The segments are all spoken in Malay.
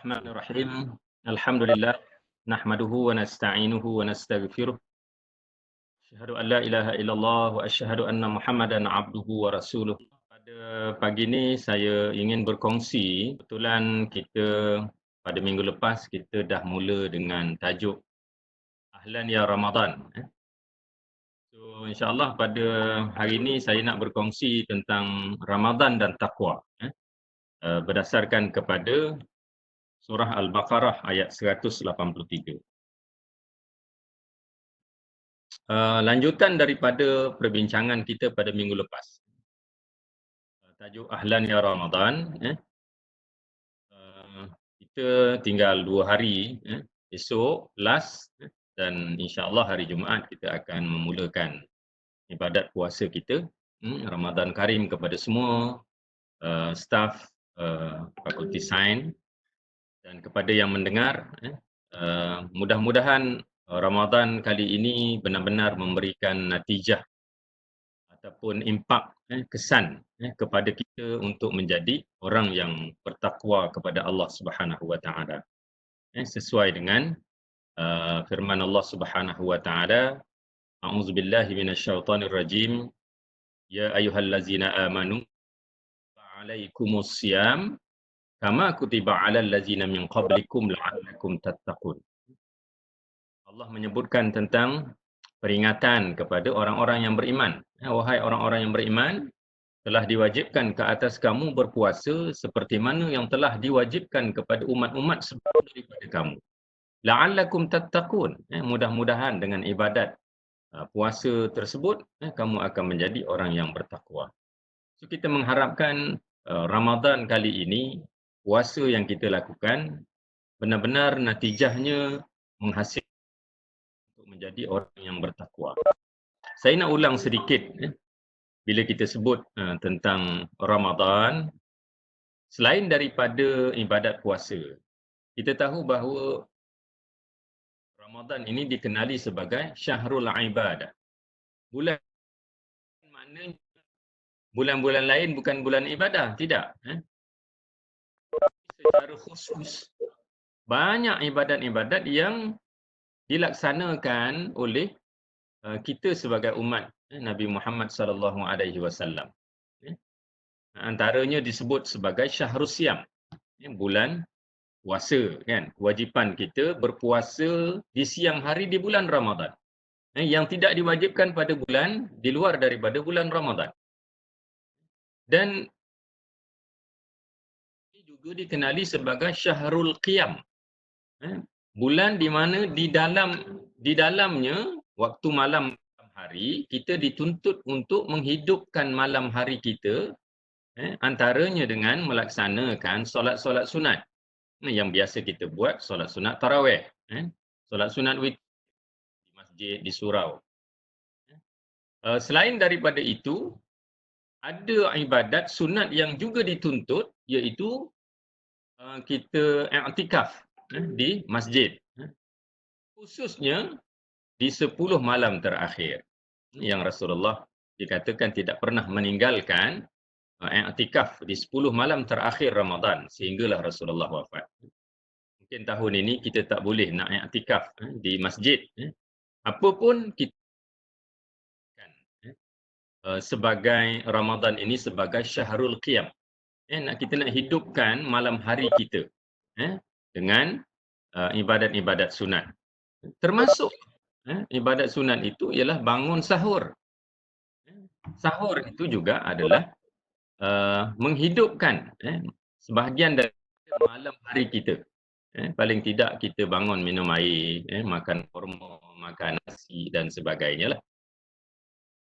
Bismillahirrahmanirrahim. Alhamdulillah nahmaduhu wa nasta'inuhu wa nastaghfiruh. Asyhadu an la ilaha illallah wa asyhadu anna Muhammadan abduhu wa rasuluh. Pada pagi ini saya ingin berkongsi, kebetulan kita pada minggu lepas kita dah mula dengan tajuk Ahlan ya Ramadan. So insya-Allah pada hari ini saya nak berkongsi tentang Ramadan dan takwa. Berdasarkan kepada Surah Al-Baqarah ayat 183. Lanjutan daripada perbincangan kita pada minggu lepas. Tajuk Ahlan ya Ramadan. Kita tinggal 2 hari. Esok, last. Dan insya-Allah hari Jumaat kita akan memulakan ibadat puasa kita. Ramadan Karim kepada semua staf Fakulti Sains dan kepada yang mendengar. Mudah-mudahan Ramadan kali ini benar-benar memberikan natijah ataupun impak, kesan kepada kita untuk menjadi orang yang bertakwa kepada Allah Subhanahu Wa Taala. Sesuai dengan firman Allah Subhanahu Wa Taala, A'udzubillahi minasyaitonirrajim. Ya ayyuhallazina amanu alaikumusiyam kama kutiba 'alal ladzina min qablikum la'allakum tattaqun. Allah menyebutkan tentang peringatan kepada orang-orang yang beriman. Wahai orang-orang yang beriman, telah diwajibkan ke atas kamu berpuasa seperti mana yang telah diwajibkan kepada umat-umat sebelum daripada kamu. La'allakum tattaqun. Mudah-mudahan dengan ibadat puasa tersebut, kamu akan menjadi orang yang bertakwa. So kita mengharapkan Ramadan kali ini, puasa yang kita lakukan, benar-benar natijahnya menghasilkan untuk menjadi orang yang bertakwa. Saya nak ulang sedikit bila kita sebut tentang Ramadan, selain daripada ibadat puasa, kita tahu bahawa Ramadan ini dikenali sebagai Syahrul Ibadah. Bulan maknanya bulan-bulan lain bukan bulan ibadah, tidak. Secara khusus, banyak ibadat-ibadat yang dilaksanakan oleh kita sebagai umat Nabi Muhammad sallallahu alaihi wasallam. Antaranya disebut sebagai Syahrul Siam, bulan puasa, kan. Kewajipan kita berpuasa di siang hari di bulan Ramadan. Yang tidak diwajibkan pada bulan di luar daripada bulan Ramadan. Dan ini juga dikenali sebagai Syahrul Qiyam. Bulan di mana di dalamnya waktu malam hari kita dituntut untuk menghidupkan malam hari kita, antaranya dengan melaksanakan solat-solat sunat. Yang biasa kita buat solat sunat tarawih, solat sunat witir di masjid, di surau. Selain daripada itu, ada ibadat sunat yang juga dituntut, iaitu kita i'tikaf di masjid, khususnya di 10 malam terakhir, yang Rasulullah dikatakan tidak pernah meninggalkan i'tikaf di 10 malam terakhir Ramadan sehinggalah Rasulullah wafat. Mungkin tahun ini kita tak boleh nak i'tikaf di masjid. Apapun kita sebagai Ramadan ini sebagai Syahrul Qiyam. Kita nak hidupkan malam hari kita dengan ibadat-ibadat sunat. Termasuk ibadat sunat itu ialah bangun sahur. Sahur itu juga adalah menghidupkan sebahagian dari malam hari kita. Paling tidak kita bangun minum air, makan kurma, makan nasi dan sebagainya lah.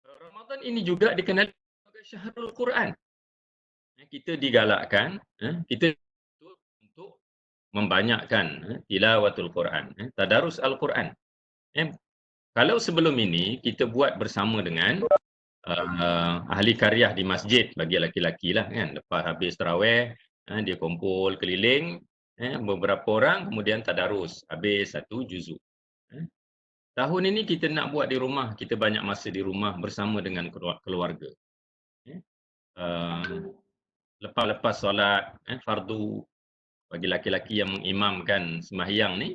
Ramadan ini juga dikenali sebagai Syahrul Quran. Kita digalakkan, kita untuk membanyakkan tilawatul Quran, tadarus Al-Quran. Kalau sebelum ini kita buat bersama dengan ahli karyah di masjid, bagi laki-laki lah, kan. Lepas habis tarawih, dia kumpul keliling, beberapa orang, kemudian tadarus, habis 1 juzuk. Tahun ini kita nak buat di rumah, kita banyak masa di rumah bersama dengan keluarga. Lepas solat fardu, bagi laki-laki yang mengimamkan sembahyang ni,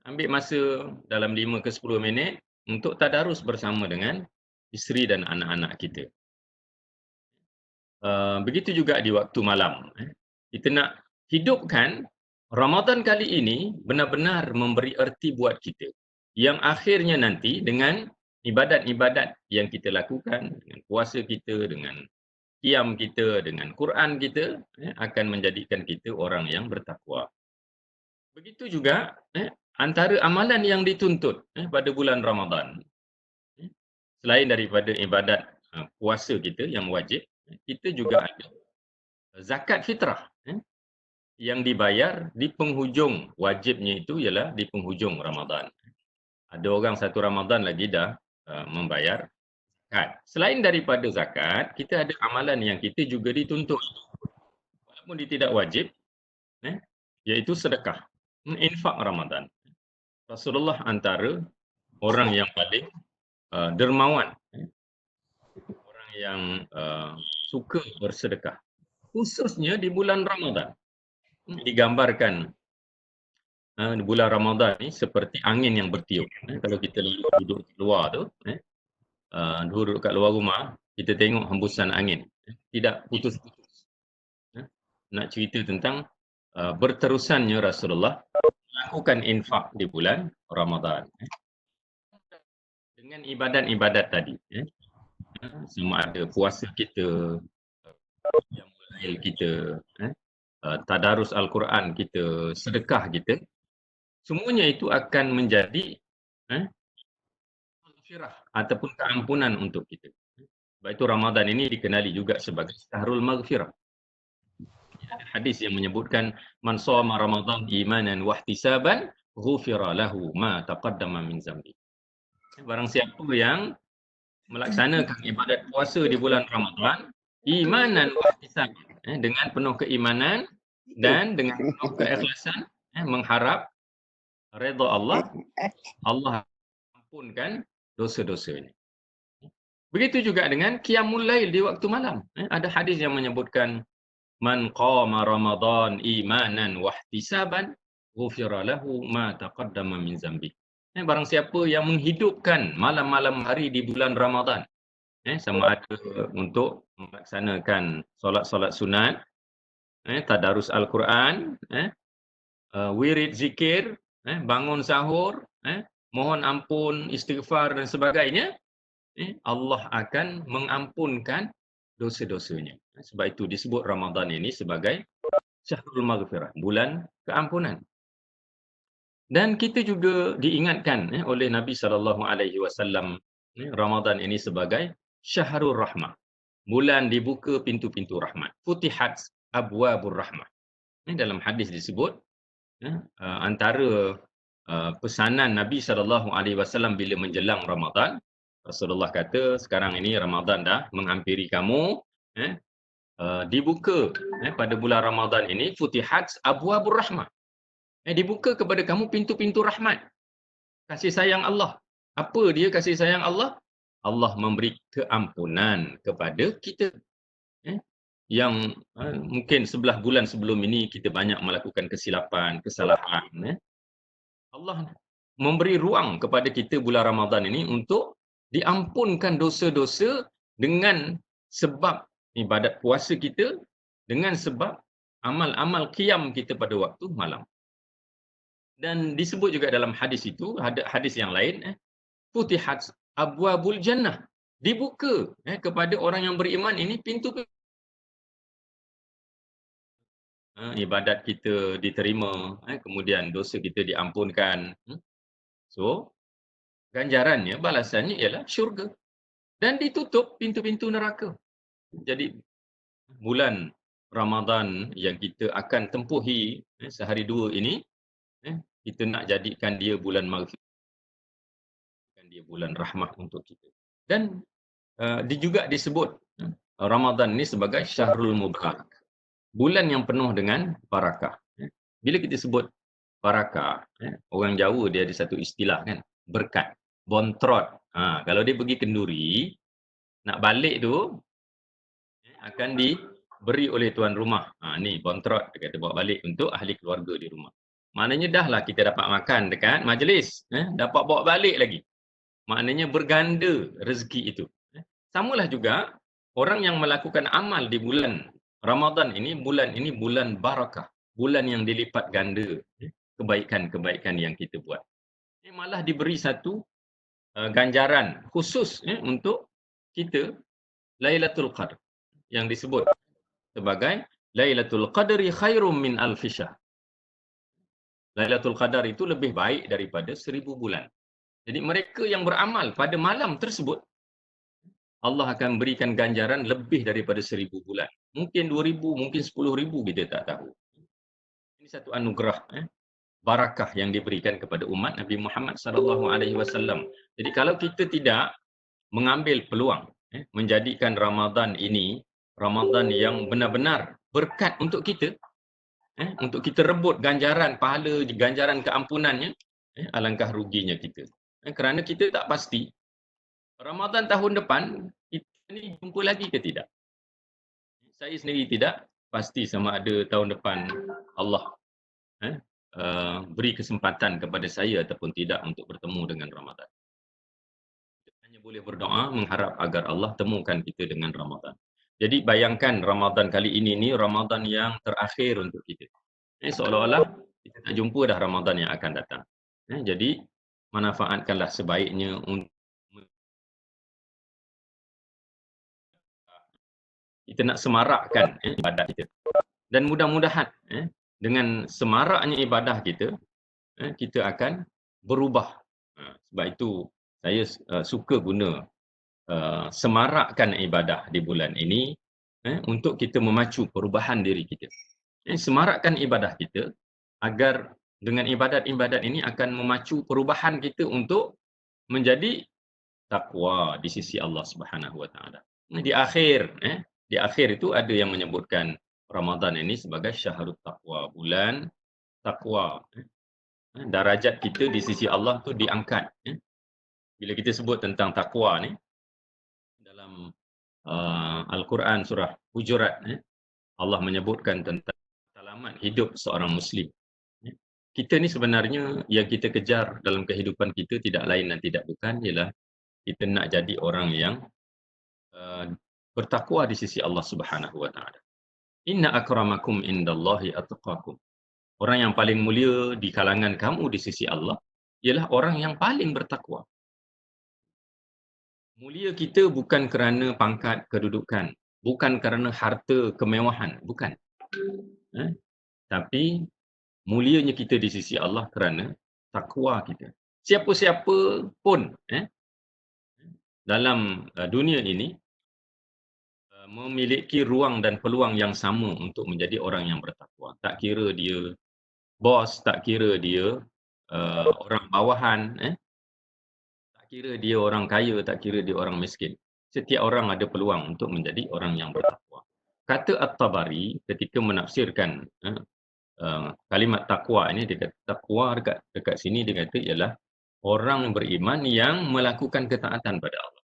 ambil masa dalam 5 ke 10 minit untuk tadarus bersama dengan isteri dan anak-anak kita. Begitu juga di waktu malam. Kita nak hidupkan Ramadan kali ini benar-benar memberi erti buat kita. Yang akhirnya nanti dengan ibadat-ibadat yang kita lakukan, dengan puasa kita, dengan qiyam kita, dengan Quran kita, akan menjadikan kita orang yang bertakwa. Begitu juga antara amalan yang dituntut pada bulan Ramadan, selain daripada ibadat puasa kita yang wajib, kita juga ada zakat fitrah yang dibayar di penghujung, wajibnya itu ialah di penghujung Ramadan. Ada orang satu Ramadan lagi dah membayar zakat. Selain daripada zakat, kita ada amalan yang kita juga dituntut, walaupun dia tidak wajib, iaitu sedekah, infak Ramadan. Rasulullah antara orang yang paling dermawan, orang yang suka bersedekah, khususnya di bulan Ramadan. Digambarkan bulan Ramadan ni seperti angin yang bertiup. Kalau kita duduk luar tu, duduk kat luar rumah, kita tengok hembusan angin, tidak putus-putus. Nak cerita tentang berterusannya Rasulullah melakukan infak di bulan Ramadan. Dengan ibadat-ibadat tadi, sama ada puasa kita, yang mulai kita, tadarus Al-Quran kita, sedekah kita, semuanya itu akan menjadi maghfirah ataupun keampunan untuk kita. Sebab itu Ramadan ini dikenali juga sebagai Syahrul Maghfirah. Ada hadis yang menyebutkan man shoma Ramadan imanan wa ihtisaban ghufira lahu ma taqaddama min zambi. Barang siapa yang melaksanakan ibadat puasa di bulan Ramadan imanan wa ihtisaban, dengan penuh keimanan dan dengan penuh keikhlasan, mengharap redha Allah, Allah ampunkan dosa-dosanya. Begitu juga dengan qiyamul lail di waktu malam. Ada hadis yang menyebutkan man qama Ramadan imanan wa ihtisaban ghufira lahu ma taqaddama min zambi. Barang siapa yang menghidupkan malam-malam hari di bulan Ramadan, sama ada untuk melaksanakan solat-solat sunat, tadarus Al-Quran, wirid zikir, bangun sahur, mohon ampun, istighfar dan sebagainya, Allah akan mengampunkan dosa-dosanya. Sebab itu disebut Ramadan ini sebagai Syahrul Maghfirah, bulan keampunan. Dan kita juga diingatkan oleh Nabi SAW, Ramadan ini sebagai Syahrul Rahmah, bulan dibuka pintu-pintu rahmat. Futihat abwabur rahmah. Dalam hadis disebut antara pesanan Nabi SAW bila menjelang Ramadan, Rasulullah kata, sekarang ini Ramadan dah menghampiri kamu, dibuka pada bulan Ramadan ini futihat abwabur rahmah. Dibuka kepada kamu pintu-pintu rahmat, kasih sayang Allah. Apa dia kasih sayang Allah? Allah memberi keampunan kepada kita. Yang mungkin 11 bulan sebelum ini kita banyak melakukan kesilapan, kesalahan. Allah memberi ruang kepada kita bulan Ramadan ini untuk diampunkan dosa-dosa dengan sebab ibadat puasa kita, dengan sebab amal-amal qiyam kita pada waktu malam. Dan disebut juga dalam hadis itu, ada hadis yang lain, futihat abwabul jannah, dibuka kepada orang yang beriman ini pintu ibadat kita diterima, kemudian dosa kita diampunkan. So, ganjarannya, balasannya ialah syurga. Dan ditutup pintu-pintu neraka. Jadi, bulan Ramadan yang kita akan tempuhi sehari dua ini, kita nak jadikan dia bulan maghfirah, dia bulan rahmat untuk kita. Dan dia juga disebut Ramadan ini sebagai Syahrul Mubarak, bulan yang penuh dengan barakah. Bila kita sebut barakah, orang Jawa dia ada satu istilah kan, berkat, bontrot. Kalau dia pergi kenduri, nak balik tu akan beri oleh tuan rumah. Ni kontrak dia kata bawa balik untuk ahli keluarga di rumah. Maknanya dah lah kita dapat makan dekat majlis, dapat bawa balik lagi. Maknanya berganda rezeki itu. Samalah juga orang yang melakukan amal di bulan Ramadan ini, bulan barakah, bulan yang dilipat ganda kebaikan-kebaikan yang kita buat. Malah diberi satu ganjaran khusus untuk kita, Lailatul Qadar, yang disebut sebagai Lailatul Qadri khairum min alfi syahr. Lailatul Qadar itu lebih baik daripada 1000 bulan. Jadi mereka yang beramal pada malam tersebut, Allah akan berikan ganjaran lebih daripada 1000 bulan. Mungkin 2000, mungkin 10,000, kita tak tahu. Ini satu anugerah, barakah yang diberikan kepada umat Nabi Muhammad SAW. Jadi kalau kita tidak mengambil peluang menjadikan Ramadan ini Ramadan yang benar-benar berkat untuk kita, untuk kita rebut ganjaran pahala, ganjaran keampunannya, alangkah ruginya kita. Kerana kita tak pasti Ramadan tahun depan kita ni jumpa lagi ke tidak. Saya sendiri tidak pasti sama ada tahun depan Allah beri kesempatan kepada saya ataupun tidak untuk bertemu dengan Ramadan. Kita hanya boleh berdoa mengharap agar Allah temukan kita dengan Ramadan. Jadi bayangkan Ramadan kali ini ni Ramadan yang terakhir untuk kita. Seolah-olah kita tak jumpa dah Ramadan yang akan datang. Jadi manfaatkanlah sebaiknya untuk kita nak semarakkan ibadat kita. Dan mudah-mudahan dengan semaraknya ibadah kita, kita akan berubah. Sebab itu saya suka guna semarakkan ibadah di bulan ini untuk kita memacu perubahan diri kita. Semarakkan ibadah kita agar dengan ibadat-ibadat ini akan memacu perubahan kita untuk menjadi takwa di sisi Allah Subhanahu Wa Taala. Di akhir itu ada yang menyebutkan Ramadan ini sebagai syahrut taqwa, bulan takwa. Darajat kita di sisi Allah tu diangkat. Bila kita sebut tentang takwa ni dalam Al-Quran surah Hujurat, Allah menyebutkan tentang alamat hidup seorang Muslim. Kita ni sebenarnya yang kita kejar dalam kehidupan kita tidak lain dan tidak bukan ialah kita nak jadi orang yang bertakwa di sisi Allah Subhanahu Wa Taala. Inna akramakum indallahi atqakum. Orang yang paling mulia di kalangan kamu di sisi Allah ialah orang yang paling bertakwa. Mulia kita bukan kerana pangkat kedudukan, bukan kerana harta kemewahan, bukan. Tapi mulianya kita di sisi Allah kerana takwa kita. Siapa-siapa pun dalam dunia ini memiliki ruang dan peluang yang sama untuk menjadi orang yang bertakwa. Tak kira dia bos, tak kira dia orang bawahan, tak kira dia orang kaya, tak kira dia orang miskin. Setiap orang ada peluang untuk menjadi orang yang bertakwa. Kata At-Tabari ketika menafsirkan kalimat takwa ini, dia kata takwa dekat sini dia kata ialah orang beriman yang melakukan ketaatan pada Allah.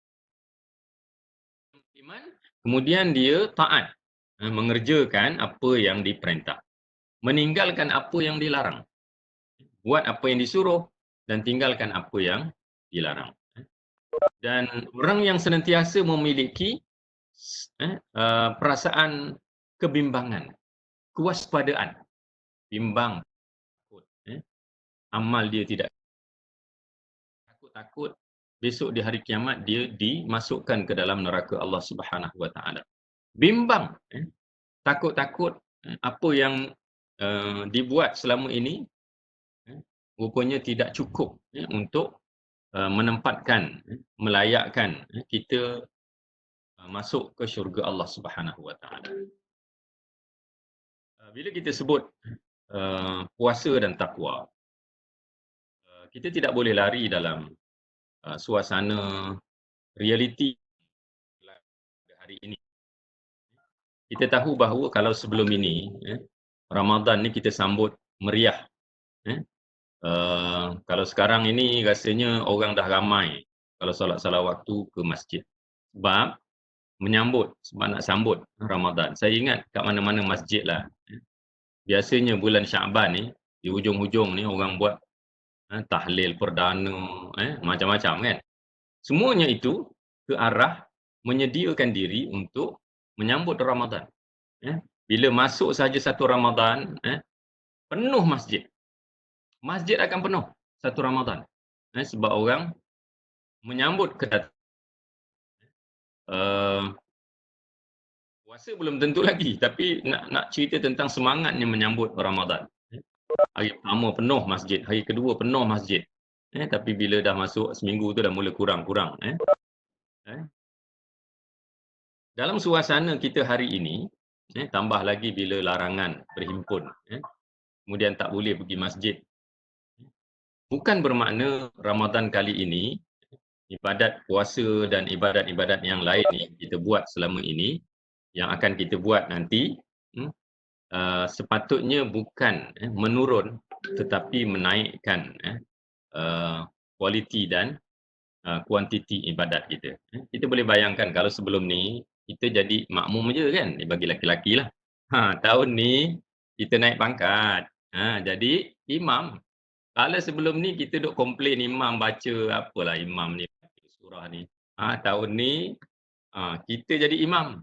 Iman, kemudian dia taat, mengerjakan apa yang diperintah, meninggalkan apa yang dilarang, buat apa yang disuruh dan tinggalkan apa yang dilarang. Dan orang yang senantiasa memiliki perasaan kebimbangan, kewaspadaan, bimbang, amal dia tidak takut besok di hari kiamat dia dimasukkan ke dalam neraka Allah Subhanahu Wa Taala. Bimbang, takut-takut apa yang dibuat selama ini rupanya tidak cukup untuk menempatkan, melayakkan kita masuk ke syurga Allah Subhanahu Wa Taala. Bila kita sebut puasa dan takwa, kita tidak boleh lari dalam suasana realiti hari ini. Kita tahu bahawa kalau sebelum ini Ramadan ni kita sambut meriah. Kalau sekarang ini rasanya orang dah ramai kalau solat salah waktu ke masjid. Sebab menyambut, sebab nak sambut Ramadan. Saya ingat kat mana-mana masjid lah. Biasanya bulan Syaban ni, di hujung-hujung ni orang buat tahlil perdana, macam-macam kan. Semuanya itu ke arah menyediakan diri untuk menyambut Ramadan. Bila masuk saja satu Ramadan, penuh masjid. Masjid akan penuh satu Ramadan. Sebab orang menyambut kedatangan. Puasa belum tentu lagi, tapi nak cerita tentang semangatnya menyambut Ramadan. Hari pertama penuh masjid, hari kedua penuh masjid. Tapi bila dah masuk seminggu tu dah mula kurang-kurang. Dalam suasana kita hari ini, tambah lagi bila larangan berhimpun, kemudian tak boleh pergi masjid. Bukan bermakna Ramadan kali ini, ibadat puasa dan ibadat-ibadat yang lain ni kita buat selama ini, yang akan kita buat nanti, sepatutnya bukan menurun tetapi menaikkan kualiti dan kuantiti ibadat kita. Kita boleh bayangkan kalau sebelum ni kita jadi makmum je kan, bagi laki-laki lah. Tahun ni kita naik pangkat, jadi imam. Kalau sebelum ni kita duk komplain imam baca apalah imam ni surah ni. Tahun ni kita jadi imam.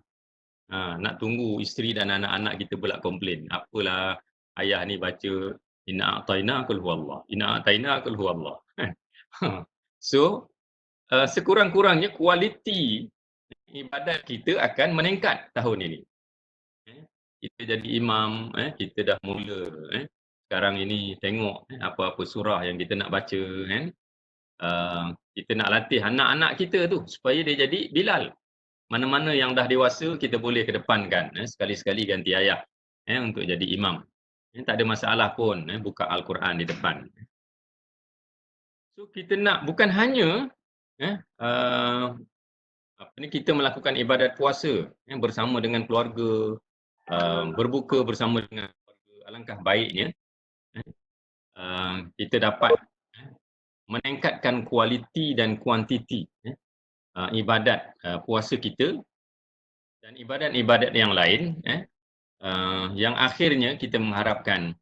Nak tunggu isteri dan anak-anak kita pula komplain. Apalah ayah ni baca inna a'taina qul huwallah. Inna a'taina qul huwallah. So, sekurang-kurangnya kualiti ibadat kita akan meningkat tahun ini. Kita jadi imam, kita dah mula. Sekarang ini tengok apa-apa surah yang kita nak baca. Kita nak latih anak-anak kita tu supaya dia jadi Bilal. Mana-mana yang dah dewasa kita boleh kedepankan, sekali-sekali ganti ayah untuk jadi imam. Tak ada masalah pun buka Al-Quran di depan. So kita nak bukan hanya kita melakukan ibadat puasa bersama dengan keluarga, berbuka bersama dengan keluarga. Alangkah baiknya kita dapat meningkatkan kualiti dan kuantiti ibadat puasa kita dan ibadat-ibadat yang lain, yang akhirnya kita mengharapkan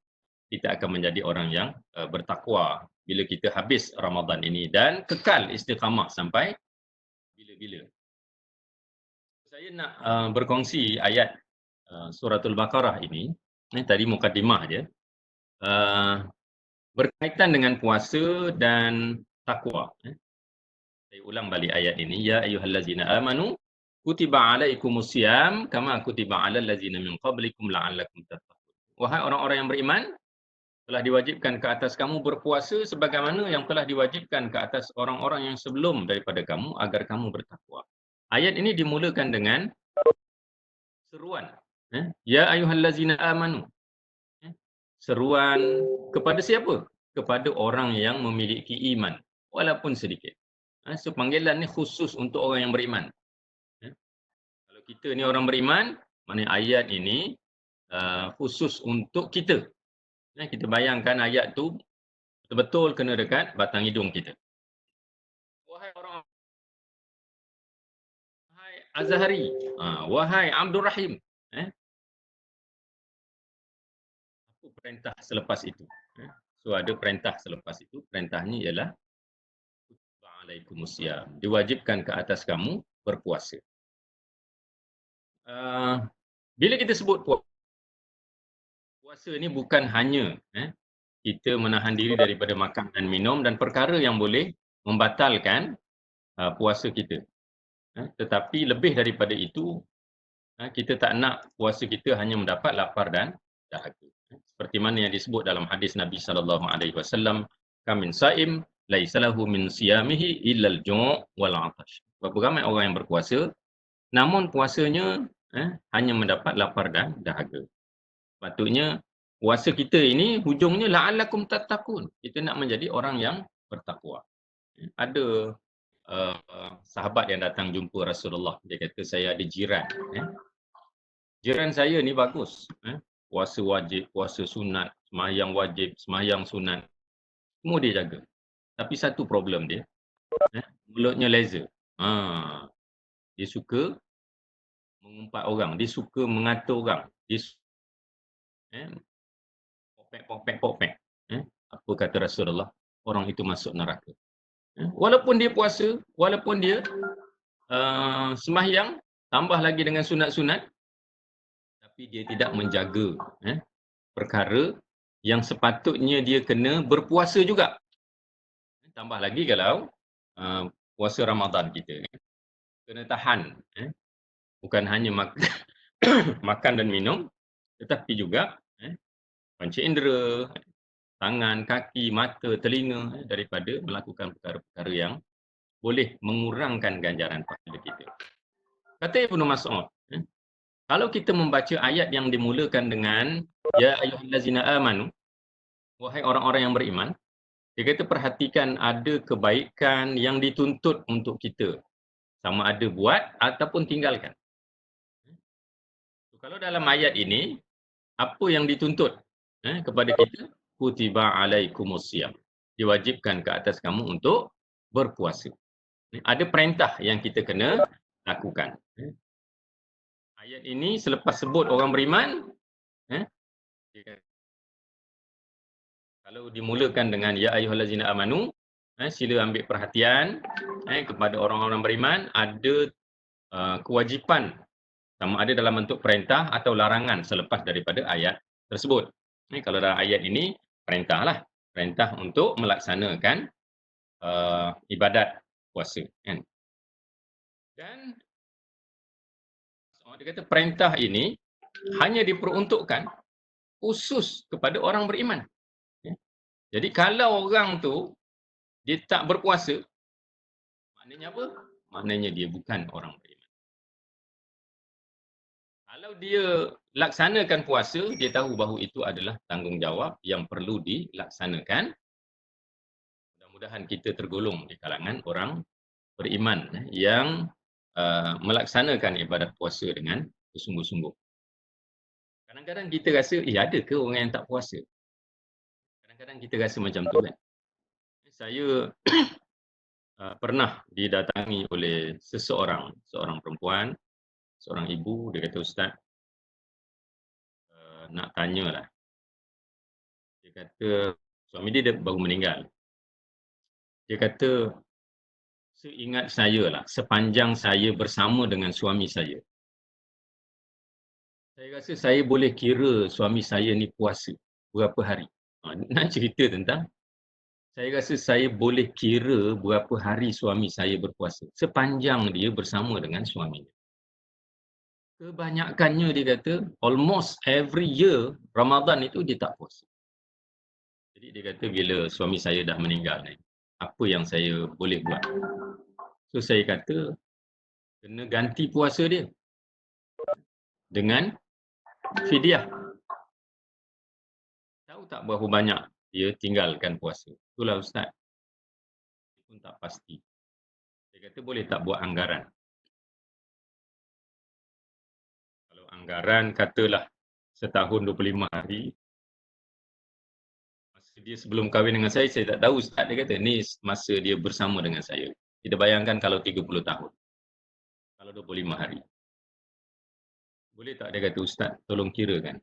kita akan menjadi orang yang bertakwa bila kita habis Ramadan ini dan kekal istiqamah sampai bila-bila. Saya nak berkongsi ayat suratul Baqarah ini, tadi mukadimah je, berkaitan dengan puasa dan takwa. Saya ulang balik ayat ini, ya ayyuhallazina amanu kutiba alaikumusiyam kama kutiba alal ladzina min qablikum la'allakum tattaqun. Wahai orang-orang yang beriman, telah diwajibkan ke atas kamu berpuasa sebagaimana yang telah diwajibkan ke atas orang-orang yang sebelum daripada kamu agar kamu bertakwa. Ayat ini dimulakan dengan seruan. Ya ayyuhallazina amanu. Seruan kepada siapa? Kepada orang yang memiliki iman, walaupun sedikit. So panggilan ni khusus untuk orang yang beriman. Kalau kita ni orang beriman, maknanya ayat ini khusus untuk kita. Kita bayangkan ayat tu betul-betul kena dekat batang hidung kita. Wahai orang, wahai Azhari, wahai Abdul Rahim. Apa perintah selepas itu? So ada perintah selepas itu. Perintahnya ialah Waalaikumsalam. Diwajibkan ke atas kamu berpuasa. Bila kita sebut puasa ni bukan hanya kita menahan diri daripada makan dan minum dan perkara yang boleh membatalkan puasa kita. Tetapi lebih daripada itu, kita tak nak puasa kita hanya mendapat lapar dan dahaga. Seperti mana yang disebut dalam hadis Nabi SAW, kamin saim laisa lahu min siyamihi illal ju' wal 'atash. Berapa ramai orang yang berpuasa namun puasanya hanya mendapat lapar dan dahaga. Patutnya puasa kita ini hujungnya la'allakum tattaqun. Kita nak menjadi orang yang bertakwa. Ada sahabat yang datang jumpa Rasulullah. Dia kata, saya ada jiran. Jiran saya ni bagus. Puasa wajib, puasa sunat, sembahyang wajib, sembahyang sunat. Semua dia jaga. Tapi satu problem dia, mulutnya laser. Dia suka mengumpat orang, dia suka mengatur orang. Dia eh, pokpek. Apa kata Rasulullah? Orang itu masuk neraka. Walaupun dia puasa, walaupun dia sembahyang, tambah lagi dengan sunat-sunat, tapi dia tidak menjaga perkara yang sepatutnya dia kena berpuasa juga. Tambah lagi kalau puasa Ramadan kita kena tahan. Bukan hanya makan dan minum, tetapi juga panca indera, tangan, kaki, mata, telinga daripada melakukan perkara-perkara yang boleh mengurangkan ganjaran pahala kita. Kata Ibnu Mas'ud, kalau kita membaca ayat yang dimulakan dengan ya ayyuhallazina amanu, wahai orang-orang yang beriman, dia kata perhatikan ada kebaikan yang dituntut untuk kita, sama ada buat ataupun tinggalkan. Kalau dalam ayat ini, apa yang dituntut kepada kita? Kutiba alaikumusiyam. Diwajibkan ke atas kamu untuk berpuasa. Ada perintah yang kita kena lakukan. Ayat ini selepas sebut orang beriman, kalau dimulakan dengan ya ayyuhallazina amanu, sila ambil perhatian kepada orang-orang beriman, ada kewajipan sama ada dalam bentuk perintah atau larangan selepas daripada ayat tersebut. Kalau dalam ayat ini perintahlah, perintah untuk melaksanakan ibadat puasa. Dan dia kata perintah ini hanya diperuntukkan khusus kepada orang beriman. Jadi kalau orang tu dia tak berpuasa, maknanya apa? Maknanya dia bukan orang beriman. Kalau dia laksanakan puasa, dia tahu bahawa itu adalah tanggungjawab yang perlu dilaksanakan. Mudah-mudahan kita tergolong di kalangan orang beriman yang melaksanakan ibadat puasa dengan bersungguh-sungguh. Kadang-kadang kita rasa, ada ke orang yang tak puasa? Kadang-kadang kita rasa macam tu kan. Saya pernah didatangi oleh seorang perempuan, seorang ibu, dia kata, "Ustaz, nak tanyalah." Dia kata, suami dia baru meninggal. Dia kata, seingat saya lah, sepanjang saya bersama dengan suami saya rasa saya boleh kira suami saya ni puasa berapa hari. Nak cerita tentang, saya rasa saya boleh kira berapa hari suami saya berpuasa sepanjang dia bersama dengan suaminya. Kebanyakannya dia kata, almost every year, Ramadan itu dia tak puasa. Jadi dia kata bila suami saya dah meninggal ni, apa yang saya boleh buat? So saya kata, kena ganti puasa dia dengan fidyah. Tahu tak berapa banyak dia tinggalkan puasa? Itulah Ustaz. Pun tak pasti. Dia kata boleh tak buat anggaran? Kalau anggaran katalah setahun 25 hari, masa dia sebelum kahwin dengan saya tak tahu Ustaz. Dia kata ni masa dia bersama dengan saya. Kita bayangkan kalau 30 tahun. Kalau 25 hari. Boleh tak dia kata, Ustaz, tolong kirakan.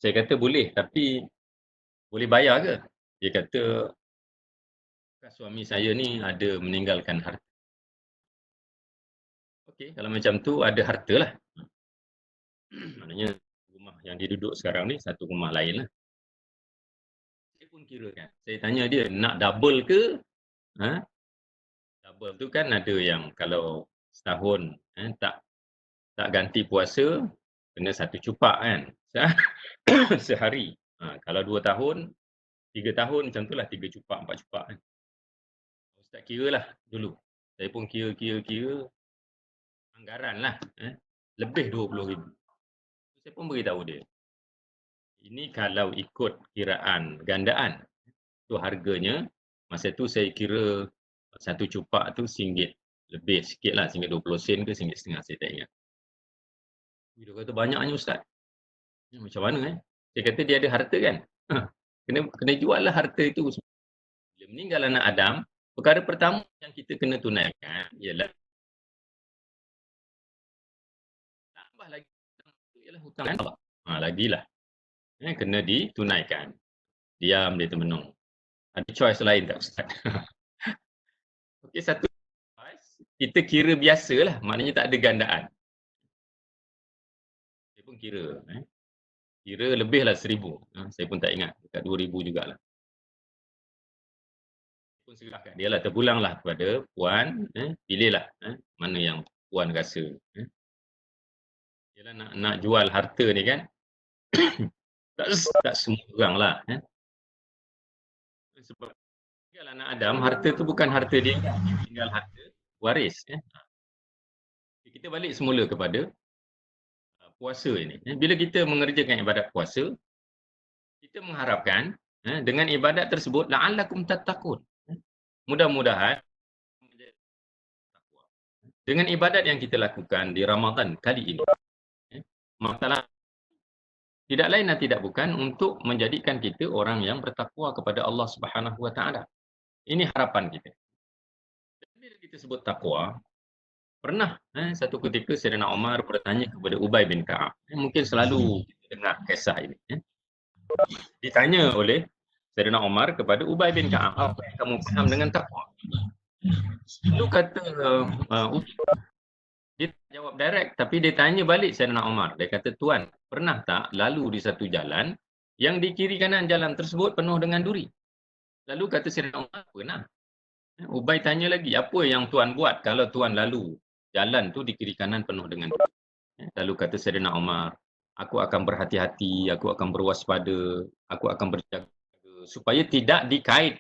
Saya kata boleh, tapi boleh bayar ke? Dia kata, suami saya ni ada meninggalkan harta. Okey, kalau macam tu ada harta lah. Maknanya rumah yang dia duduk sekarang ni satu rumah lain lah. Saya pun kirakan. Saya tanya dia, nak double ke? Double tu kan ada yang kalau setahun tak ganti puasa, kena satu cupak kan? Sehari. Kalau 2 tahun, 3 tahun macam tu lah, 3 cupak, 4 cupak kan. Ustaz kira lah dulu. Saya pun kira anggaran lah. Lebih 20,000. Saya pun beritahu dia. Ini kalau ikut kiraan gandaan. Tu harganya, masa tu saya kira satu cupak tu RM1. Lebih sikit lah, RM20 ke RM1.50, saya tak ingat. Dia kata banyaknya Ustaz. Macam mana Saya kata dia ada harta kan? Kena jual lah harta itu. Bila meninggal anak Adam, perkara pertama yang kita kena tunaikan ialah ialah hutang Allah. Lagilah. Kena ditunaikan. Diam dia termenung. Ada choice lain tak Ustaz? Okey, satu choice, kita kira biasalah. Maknanya tak ada gandaan. Saya pun kira. Kira lebihlah 1,000. Saya pun tak ingat. Dekat 2,000 jugalah. Pun serah kat dia lah. Terpulanglah kepada puan. Pilihlah mana yang puan rasa. Yalah, nak jual harta ni kan. tak semua orang lah. Sebab tinggal anak Adam, harta tu bukan harta dia. Tinggal harta waris. Kita balik semula kepada puasa ini. Bila kita mengerjakan ibadat puasa, kita mengharapkan dengan ibadat tersebut la'allakum tattaqun. Mudah-mudahan dengan ibadat yang kita lakukan di Ramadan kali ini, masalah tidak lain dan tidak bukan untuk menjadikan kita orang yang bertakwa kepada Allah Subhanahu Wa Taala. Ini harapan kita. Bila kita sebut takwa, pernah satu ketika Sayyidina Umar bertanya kepada Ubay bin Ka'ab. Mungkin selalu kita dengar kisah ini. Ditanya oleh Sayyidina Umar kepada Ubay bin Ka'ab, apa yang kamu faham dengan takwa? Lalu kata dia jawab direct, tapi dia tanya balik Sayyidina Umar. Dia kata, Tuan, pernah tak lalu di satu jalan yang di kiri kanan jalan tersebut penuh dengan duri? Lalu kata Sayyidina Umar, pernah. Ubay tanya lagi, apa yang Tuan buat kalau Tuan lalu jalan tu di kiri kanan penuh dengan duri? Lalu kata Sayyidina Umar, aku akan berhati-hati, aku akan berwaspada, aku akan berjaga supaya tidak dikait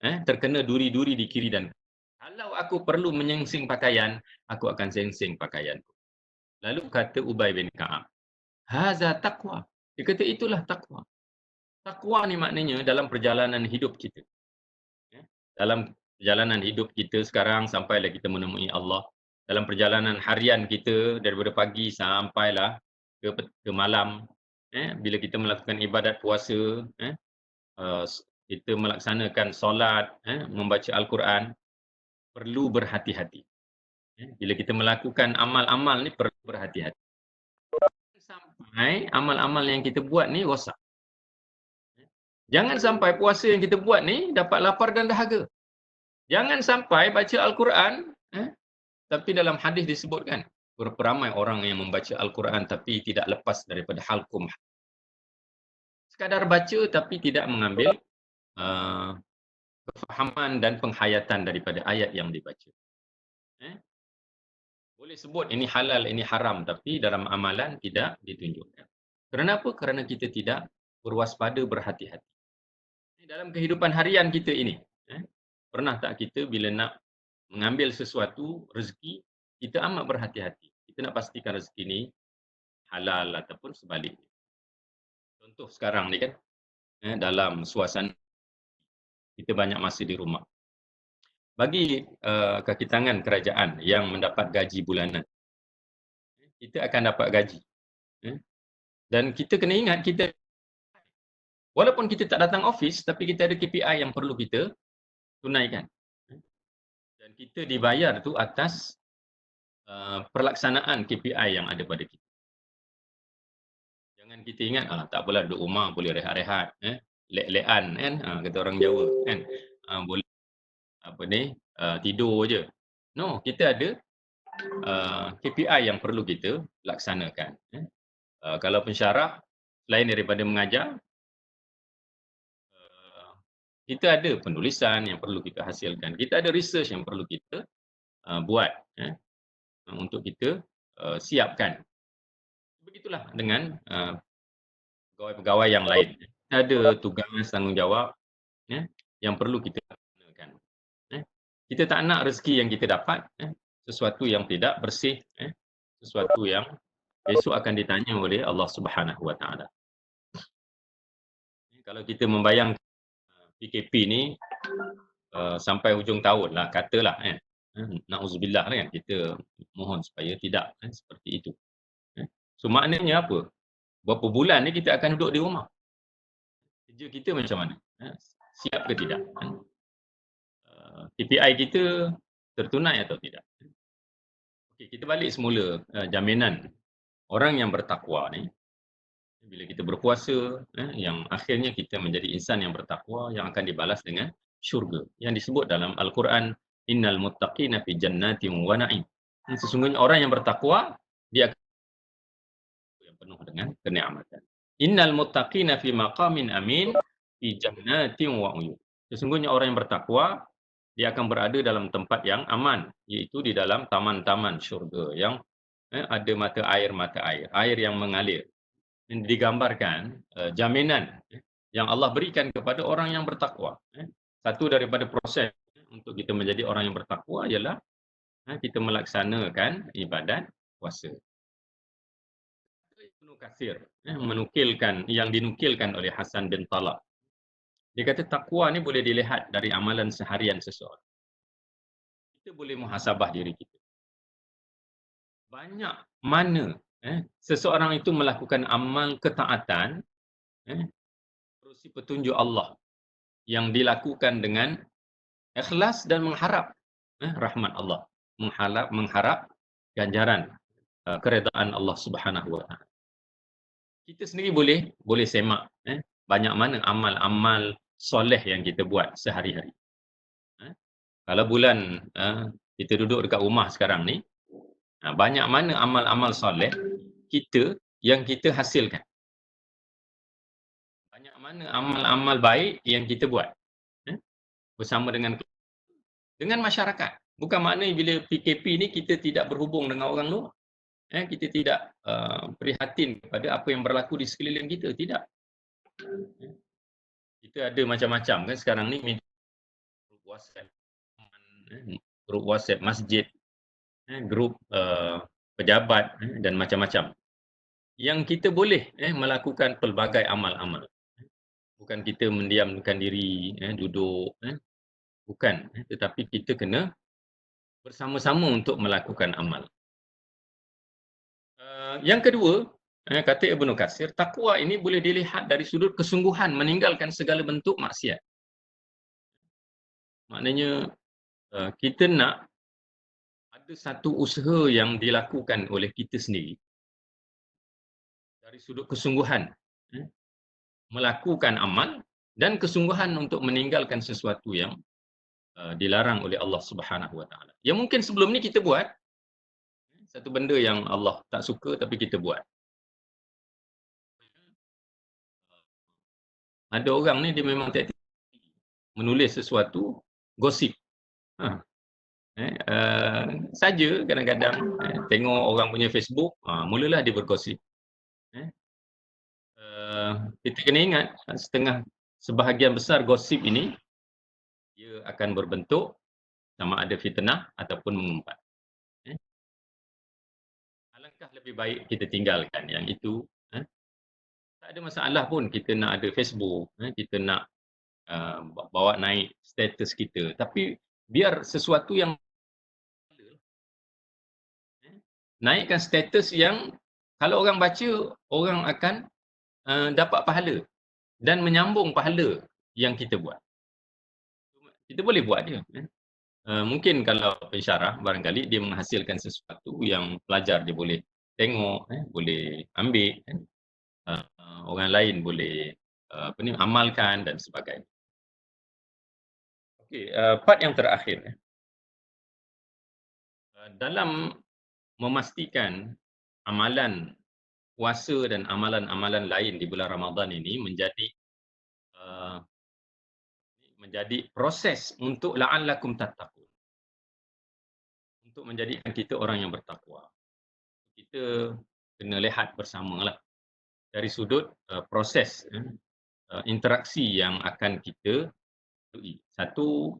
terkena duri-duri di kiri dan kanan. Kalau aku perlu menyingsing pakaian, aku akan singsing pakaianku. Lalu kata Ubay bin Ka'ab, haza taqwa. Dia kata itulah takwa. Takwa ni maknanya dalam perjalanan hidup kita. Dalam perjalanan hidup kita sekarang sampailah kita menemui Allah. Dalam perjalanan harian kita daripada pagi sampailah ke malam. Bila kita melakukan ibadat puasa, kita melaksanakan solat, membaca Al-Quran, perlu berhati-hati. Bila kita melakukan amal-amal ni perlu berhati-hati. Sampai amal-amal yang kita buat ni rosak. Jangan sampai puasa yang kita buat ni dapat lapar dan dahaga. Jangan sampai baca Al-Quran, tapi dalam hadis disebutkan, berapa ramai orang yang membaca Al-Quran tapi tidak lepas daripada halqum. Sekadar baca tapi tidak mengambil kefahaman dan penghayatan daripada ayat yang dibaca. Boleh sebut ini halal, ini haram, tapi dalam amalan tidak ditunjukkan. Kenapa? Kerana kita tidak berwaspada, berhati-hati. Dalam kehidupan harian kita ini, pernah tak kita bila nak mengambil sesuatu, rezeki, kita amat berhati-hati. Kita nak pastikan rezeki ini halal ataupun sebaliknya. Contoh sekarang ni kan, dalam suasana kita banyak masa di rumah. Bagi kaki tangan kerajaan yang mendapat gaji bulanan, kita akan dapat gaji. Dan kita kena ingat, kita walaupun kita tak datang office, tapi kita ada KPI yang perlu kita tunaikan. Dan kita dibayar tu atas perlaksanaan KPI yang ada pada kita. Jangan kita ingat, tak apalah duduk rumah, boleh rehat-rehat. Lek-lekan kan, kata orang Jawa kan. Boleh tidur je. No, kita ada KPI yang perlu kita laksanakan. Kalau pensyarah, selain daripada mengajar, kita ada penulisan yang perlu kita hasilkan. Kita ada research yang perlu kita buat untuk kita siapkan. Begitulah dengan pegawai-pegawai yang lain. Ada tugas, tanggungjawab yang perlu kita laksanakan. Kita tak nak rezeki yang kita dapat sesuatu yang tidak bersih, sesuatu yang besok akan ditanya oleh Allah Subhanahu Wa Taala. Kalau kita membayangkan PKP ni sampai hujung tahun lah, katalah na'udzubillah kan, kita mohon supaya tidak seperti itu. So maknanya apa? Berapa bulan ni kita akan duduk di rumah. Kerja kita macam mana? Siap ke tidak? KPI kita tertunai atau tidak? Okey, kita balik semula jaminan Orang yang bertakwa ni, bila kita berpuasa, yang akhirnya kita menjadi insan yang bertakwa yang akan dibalas dengan syurga. Yang disebut dalam Al-Quran, innal muttaqina fi jannatin wa na'im. Sesungguhnya orang yang bertakwa, dia akan yang penuh dengan kenikmatan. Innal muttaqina fi maqamin amin fi jannatin wa uyun. Sesungguhnya orang yang bertakwa, dia akan berada dalam tempat yang aman, iaitu di dalam taman-taman syurga yang ada mata air, air yang mengalir. Ini digambarkan jaminan yang Allah berikan kepada orang yang bertakwa. Satu daripada proses untuk kita menjadi orang yang bertakwa ialah kita melaksanakan ibadat puasa. Ibnu Katsir menukilkan yang dinukilkan oleh Hasan bin Talab. Dia kata takwa ni boleh dilihat dari amalan seharian seseorang. Kita boleh muhasabah diri kita. Banyak mana seseorang itu melakukan amal ketaatan menerusi petunjuk Allah yang dilakukan dengan ikhlas dan mengharap rahmat Allah, mengharap ganjaran keredaan Allah Subhanahu wa taala. Kita sendiri boleh semak banyak mana amal-amal soleh yang kita buat sehari-hari. Kalau bulan kita duduk dekat rumah sekarang ni, banyak mana amal-amal soleh kita yang kita hasilkan. Banyak mana amal-amal baik yang kita buat bersama dengan masyarakat. Bukan maknanya bila PKP ni kita tidak berhubung dengan orang luar. Kita tidak prihatin kepada apa yang berlaku di sekeliling kita. Tidak. Kita ada macam-macam kan sekarang ni, grup WhatsApp masjid, grup pejabat dan macam-macam. Yang kita boleh melakukan pelbagai amal-amal. Bukan kita mendiamkan diri, duduk. Bukan. Tetapi kita kena bersama-sama untuk melakukan amal. Yang kedua, kata Ibnu Katsir, takwa ini boleh dilihat dari sudut kesungguhan meninggalkan segala bentuk maksiat. Maknanya kita nak ada satu usaha yang dilakukan oleh kita sendiri dari sudut kesungguhan melakukan amal dan kesungguhan untuk meninggalkan sesuatu yang dilarang oleh Allah Subhanahu wa taala. Yang mungkin sebelum ni kita buat satu benda yang Allah tak suka tapi kita buat. Ada orang ni dia memang tak menulis sesuatu gosip. Saja kadang-kadang tengok orang punya Facebook, mulalah dia bergosip. Kita kena ingat sebahagian besar gosip ini dia akan berbentuk sama ada fitnah ataupun mengumpat. Alangkah lebih baik kita tinggalkan yang itu. Tak ada masalah pun kita nak ada Facebook, kita nak bawa naik status kita. Tapi biar sesuatu yang naikkan status yang kalau orang baca, orang akan dapat pahala dan menyambung pahala yang kita buat. Kita boleh buat dia. Mungkin kalau pensyarah, barangkali dia menghasilkan sesuatu yang pelajar dia boleh tengok, boleh ambil, orang lain boleh amalkan dan sebagainya. Okey, part yang terakhir. Dalam memastikan amalan puasa dan amalan-amalan lain di bulan Ramadan ini menjadi proses untuk la'allakum tattaqun. Untuk menjadikan kita orang yang bertakwa. Kita kena lihat bersamalah dari sudut proses interaksi yang akan kita lalui. Satu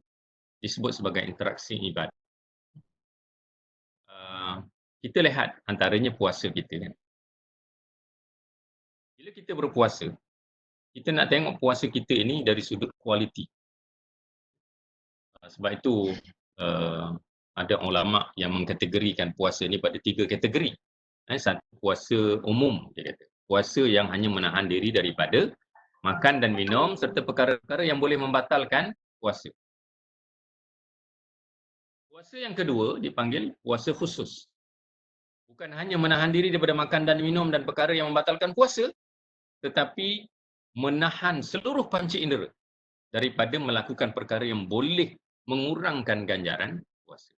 disebut sebagai interaksi ibadah. Kita lihat antaranya puasa kita kan. Bila kita berpuasa, kita nak tengok puasa kita ini dari sudut kualiti. Sebab itu ada ulama yang mengkategorikan puasa ini pada 3 kategori. Satu puasa umum, dia kata. Puasa yang hanya menahan diri daripada makan dan minum serta perkara-perkara yang boleh membatalkan puasa. Puasa yang kedua dipanggil puasa khusus. Bukan hanya menahan diri daripada makan dan minum dan perkara yang membatalkan puasa, tetapi menahan seluruh panca indera daripada melakukan perkara yang boleh mengurangkan ganjaran puasa.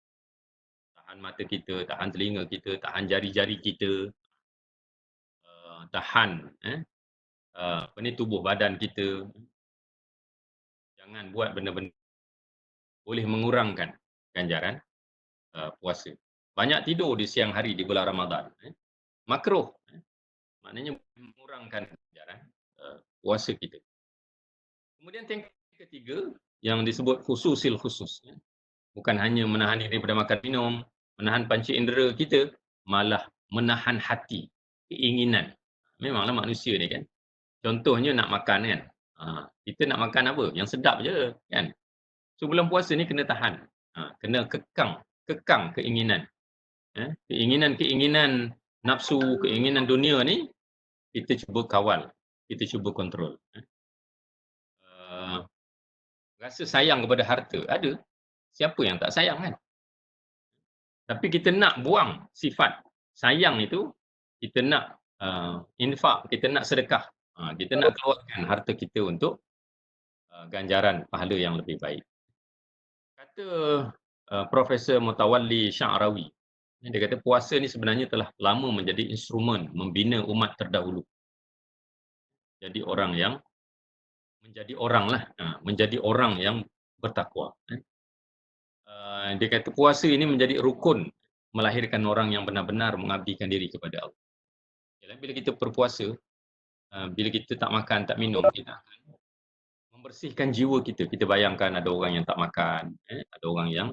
Tahan mata kita, tahan telinga kita, tahan jari-jari kita, tahan tubuh badan kita. Jangan buat benda-benda boleh mengurangkan ganjaran puasa. Banyak tidur di siang hari di bulan Ramadan, makruh, maknanya mengurangkan ganjaran puasa kita. Kemudian tingkatan ketiga yang disebut khususil khusus, bukan hanya menahan diri daripada makan minum, menahan panca indera kita, malah menahan hati, keinginan. Memanglah manusia ni kan, contohnya nak makan kan, kita nak makan apa? Yang sedap je kan. So bulan puasa ni kena tahan, kena kekang keinginan. Keinginan nafsu, keinginan dunia ni kita cuba kawal, kita cuba kontrol. Rasa sayang kepada harta, ada. Siapa yang tak sayang kan? Tapi kita nak buang sifat sayang itu, kita nak infak, kita nak sedekah. Kita nak keluarkan harta kita untuk ganjaran pahala yang lebih baik. Kata Profesor Mutawalli Sya'rawi, dia kata puasa ni sebenarnya telah lama menjadi instrumen membina umat terdahulu. Jadi menjadi orang yang bertakwa. Dia kata puasa ini menjadi rukun melahirkan orang yang benar-benar mengabdikan diri kepada Allah. Bila kita berpuasa, bila kita tak makan, tak minum, kita akan membersihkan jiwa kita. Kita bayangkan ada orang yang tak makan, ada orang yang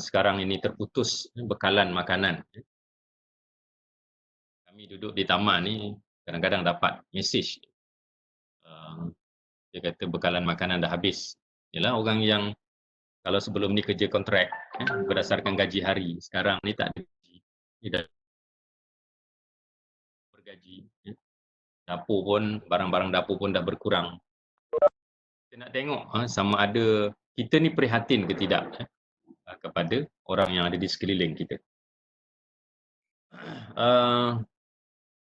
sekarang ini terputus bekalan makanan. Kami duduk di taman ni, kadang-kadang dapat mesej. Dia kata bekalan makanan dah habis. Yalah orang yang kalau sebelum ni kerja kontrak, berdasarkan gaji hari, sekarang ni tak ada gaji. Dia dah bergaji. Dapur pun, barang-barang dapur pun dah berkurang. Kita nak tengok sama ada kita ni prihatin ke tidak kepada orang yang ada di sekeliling kita.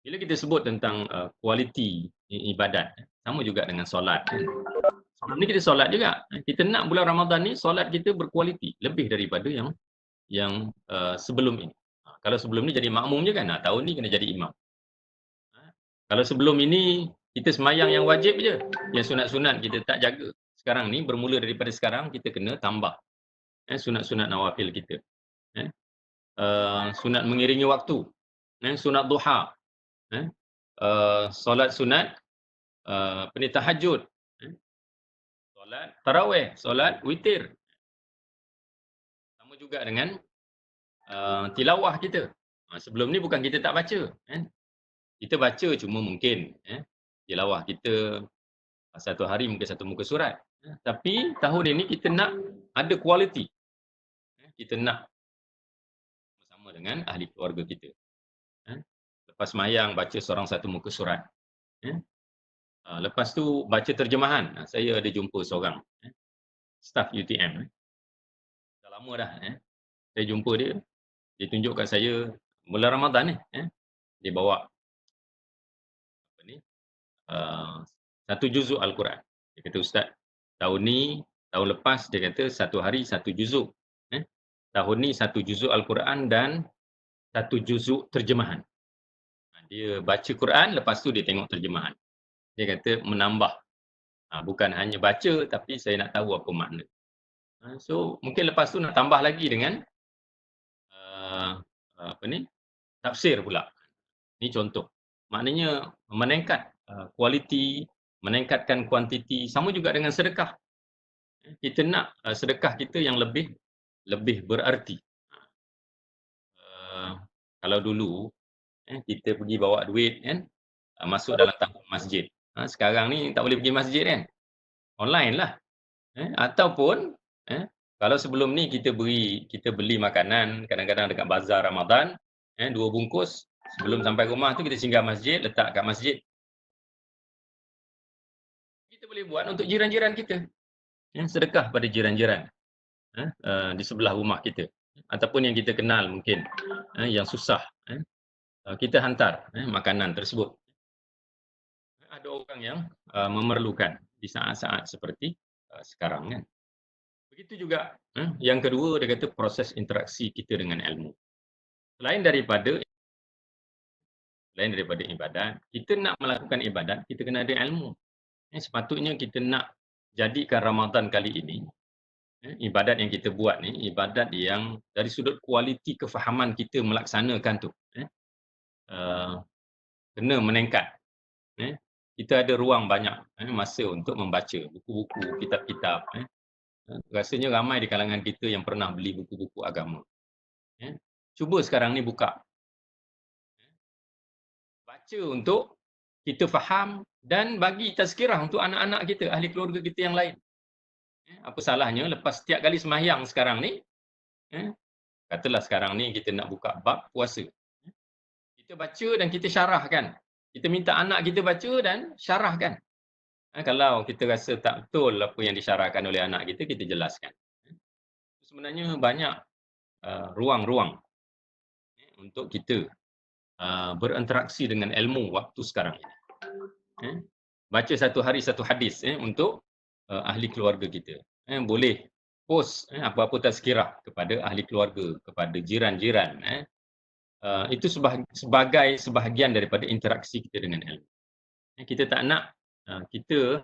Bila kita sebut tentang kualiti ibadat, sama juga dengan solat. Sebelum ni kita solat juga. Kita nak bulan Ramadan ni solat kita berkualiti, lebih daripada yang sebelum ini. Kalau sebelum ni jadi makmum je kan, tahun ni kena jadi imam. Kalau sebelum ini kita semayang yang wajib je, yang sunat-sunat kita tak jaga. Sekarang ni bermula daripada sekarang kita kena tambah sunat-sunat nawafil kita. Sunat mengiringi waktu, sunat duha, solat sunat tahajud, solat tarawih, solat witir. Sama juga dengan tilawah kita. Sebelum ni bukan kita tak baca, kita baca cuma mungkin tilawah kita satu hari mungkin satu muka surat. Tapi tahun ini kita nak ada kualiti. Kita nak bersama dengan ahli keluarga kita. Lepas sembahyang baca seorang satu muka surat. Lepas tu baca terjemahan. Saya ada jumpa seorang staf UTM. Dah lama dah. Saya jumpa dia. Dia tunjuk kat saya bulan Ramadan ni. Dia bawa satu juzuk Al-Quran. Dia kata, Ustaz, tahun ni, tahun lepas dia kata satu hari satu juzuk. Tahun ni satu juzuk Al-Quran dan satu juzuk terjemahan. Dia baca Quran, lepas tu dia tengok terjemahan. Dia kata menambah. Bukan hanya baca, tapi saya nak tahu apa makna. So, mungkin lepas tu nak tambah lagi dengan tafsir pula. Ini contoh. Maknanya meningkat kualiti, meningkatkan kuantiti, sama juga dengan sedekah. Kita nak sedekah kita yang lebih berarti. Kalau dulu kita pergi bawa duit kan, masuk dalam tabung masjid. Sekarang ni tak boleh pergi masjid kan, online lah. Ataupun kalau sebelum ni kita beli makanan kadang-kadang dekat bazar Ramadan, 2 bungkus, sebelum sampai rumah tu kita singgah masjid, letak kat masjid. Kita boleh buat untuk jiran-jiran kita. Sedekah pada jiran-jiran di sebelah rumah kita. Ataupun yang kita kenal mungkin, yang susah. kita hantar makanan tersebut. Ada orang yang memerlukan di saat-saat seperti sekarang kan. Begitu juga yang kedua, dia kata proses interaksi kita dengan ilmu. Selain daripada ibadat, kita nak melakukan ibadat, kita kena ada ilmu. Sepatutnya kita nak jadikan Ramadan kali ini, ibadat yang kita buat ni, ibadat yang dari sudut kualiti kefahaman kita melaksanakan tu, kena meningkat. Kita ada ruang banyak masa untuk membaca buku-buku, kitab-kitab. Rasanya ramai di kalangan kita yang pernah beli buku-buku agama. Cuba sekarang ni buka. Baca untuk kita faham dan bagi tazkirah untuk anak-anak kita, ahli keluarga kita yang lain. Apa salahnya lepas setiap kali sembahyang sekarang ni, katalah sekarang ni kita nak buka bab puasa. Kita baca dan kita syarahkan. Kita minta anak kita baca dan syarahkan. Kalau kita rasa tak betul apa yang disyarahkan oleh anak kita, kita jelaskan. Sebenarnya banyak ruang-ruang untuk kita berinteraksi dengan ilmu waktu sekarang ini. Baca satu hari satu hadis untuk ahli keluarga kita. Boleh post apa-apa tazkirah kepada ahli keluarga, kepada jiran-jiran. Itu sebagai sebahagian daripada interaksi kita dengan ilmu. Kita tak nak kita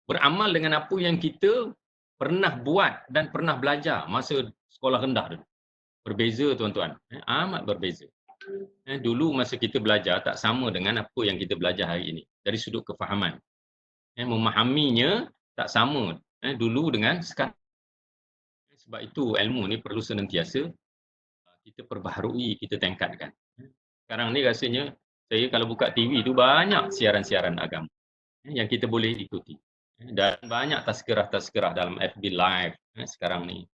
beramal dengan apa yang kita pernah buat dan pernah belajar masa sekolah rendah dulu. Berbeza tuan-tuan, amat berbeza. Dulu masa kita belajar tak sama dengan apa yang kita belajar hari ini dari sudut kefahaman. Memahaminya tak sama dulu dengan sekarang. Sebab itu ilmu ni perlu senantiasa kita perbaharui, kita tingkatkan. Sekarang ni rasanya saya kalau buka TV tu banyak siaran-siaran agama yang kita boleh ikuti. Dan banyak tazkirah-tazkirah dalam FB Live sekarang ni.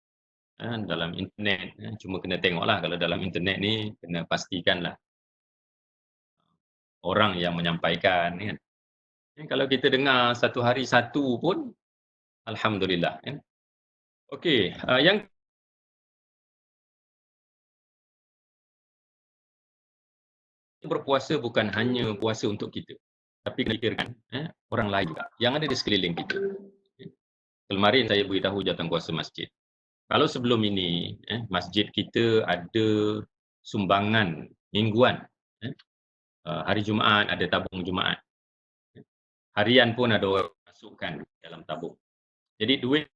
Dalam internet, cuma kena tengoklah kalau dalam internet ni kena pastikanlah orang yang menyampaikan kan. Kalau kita dengar satu hari satu pun alhamdulillah kan. Okey, yang berpuasa bukan hanya puasa untuk kita, tapi kena fikirkan orang lain juga yang ada di sekeliling kita. Kemarin saya beritahu jawatankuasa masjid. Kalau sebelum ini masjid kita ada sumbangan mingguan. Hari Jumaat ada tabung Jumaat. Harian pun ada orang masukkan dalam tabung. Jadi duit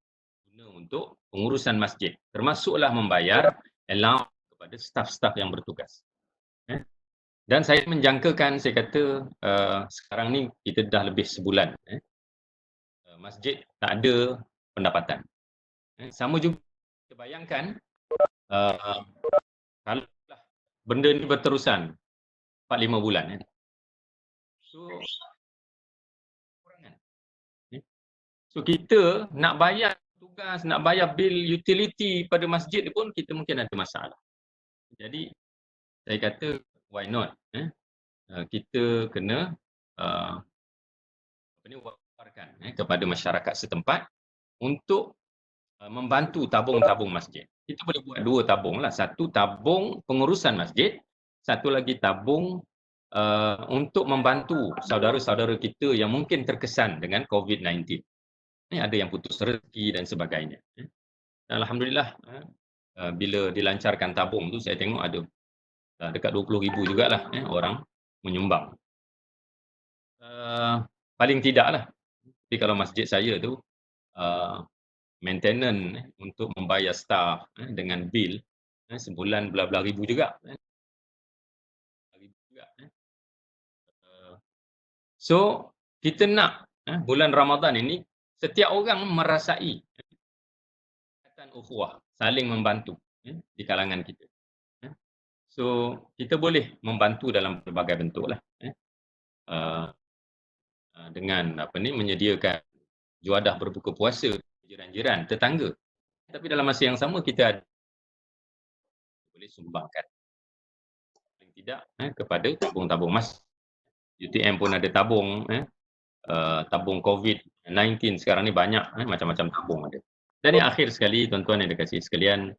guna untuk pengurusan masjid. Termasuklah membayar allowance kepada staf-staf yang bertugas. Dan saya menjangkakan, saya kata sekarang ni kita dah lebih sebulan. Masjid tak ada pendapatan. Sama juga kita bayangkan kalau benda ni berterusan 4-5 bulan. So kita nak bayar tugas, nak bayar bil utility pada masjid pun kita mungkin ada masalah. Jadi saya kata why not? Kita kena wawarkan kepada masyarakat setempat untuk membantu tabung-tabung masjid. Kita boleh buat dua tabung lah. Satu tabung pengurusan masjid, satu lagi tabung untuk membantu saudara-saudara kita yang mungkin terkesan dengan COVID-19. Ada yang putus rezeki dan sebagainya. Alhamdulillah, bila dilancarkan tabung tu saya tengok ada dekat 20,000 jugalah orang menyumbang. Paling tidaklah. Tapi kalau masjid saya tu maintenance untuk membayar staff dengan bil sebulan belah-belah ribu juga. So kita nak bulan Ramadan ini setiap orang merasai ukhuwah, saling membantu di kalangan kita. So kita boleh membantu dalam berbagai bentuk lah. Dengan menyediakan juadah berbuka puasa jiran-jiran, tetangga. Tapi dalam masa yang sama kita boleh sumbangkan paling tidak kepada tabung-tabung mas. UTM pun ada tabung, tabung COVID-19 sekarang ni banyak, macam-macam tabung ada. Dan yang akhir sekali tuan-tuan yang dikasihi sekalian,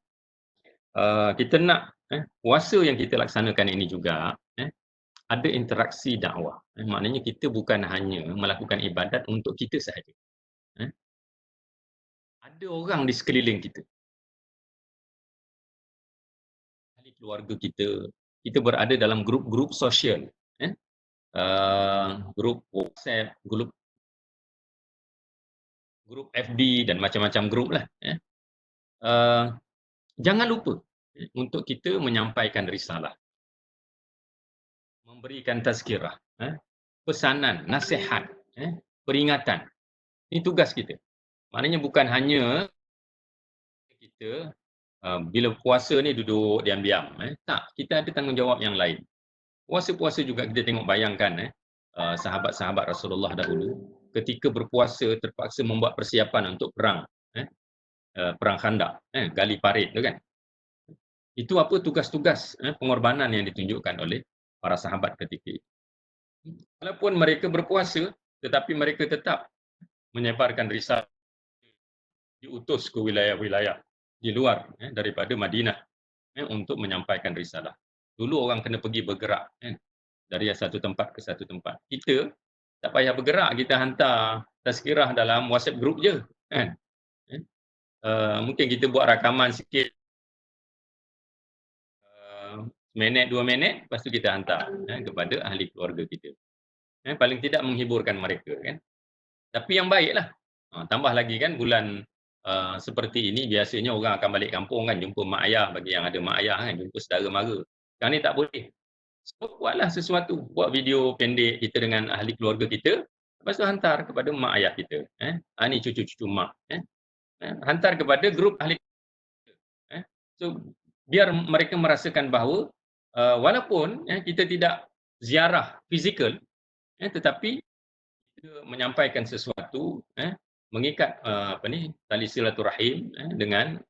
kita nak puasa yang kita laksanakan ini juga ada interaksi dakwah. Maknanya kita bukan hanya melakukan ibadat untuk kita sahaja. Ada orang di sekeliling kita, ahli keluarga kita, kita berada dalam grup-grup sosial, grup WhatsApp, grup FB dan macam-macam grup lah. Jangan lupa untuk kita menyampaikan risalah, memberikan tazkirah, pesanan, nasihat, peringatan. Ini tugas kita. Maknanya bukan hanya kita bila puasa ni duduk diam-diam. Tak, kita ada tanggungjawab yang lain. Puasa-puasa juga kita tengok bayangkan sahabat-sahabat Rasulullah dahulu ketika berpuasa terpaksa membuat persiapan untuk perang. Perang Khandaq, gali parit tu kan. Itu apa tugas-tugas pengorbanan yang ditunjukkan oleh para sahabat ketika itu. Walaupun mereka berpuasa, tetapi mereka tetap menyebarkan risalah, diutus ke wilayah-wilayah di luar daripada Madinah untuk menyampaikan risalah. Dulu orang kena pergi bergerak dari satu tempat ke satu tempat. Kita tak payah bergerak, kita hantar tazkirah dalam WhatsApp group je. Mungkin kita buat rakaman sikit, minit, 2 minit, lepas tu kita hantar kepada ahli keluarga kita. Paling tidak menghiburkan mereka kan. Tapi yang baiklah. Tambah lagi kan bulan seperti ini biasanya orang akan balik kampung kan, jumpa mak ayah bagi yang ada mak ayah kan, jumpa saudara mara. Sekarang ni tak boleh. So, buatlah sesuatu, buat video pendek kita dengan ahli keluarga kita, lepas tu hantar kepada mak ayah kita. Ni cucu-cucu mak. Hantar kepada grup ahli keluarga. So biar mereka merasakan bahawa walaupun kita tidak ziarah fizikal, tetapi kita menyampaikan sesuatu, mengikat tali silaturahim dengan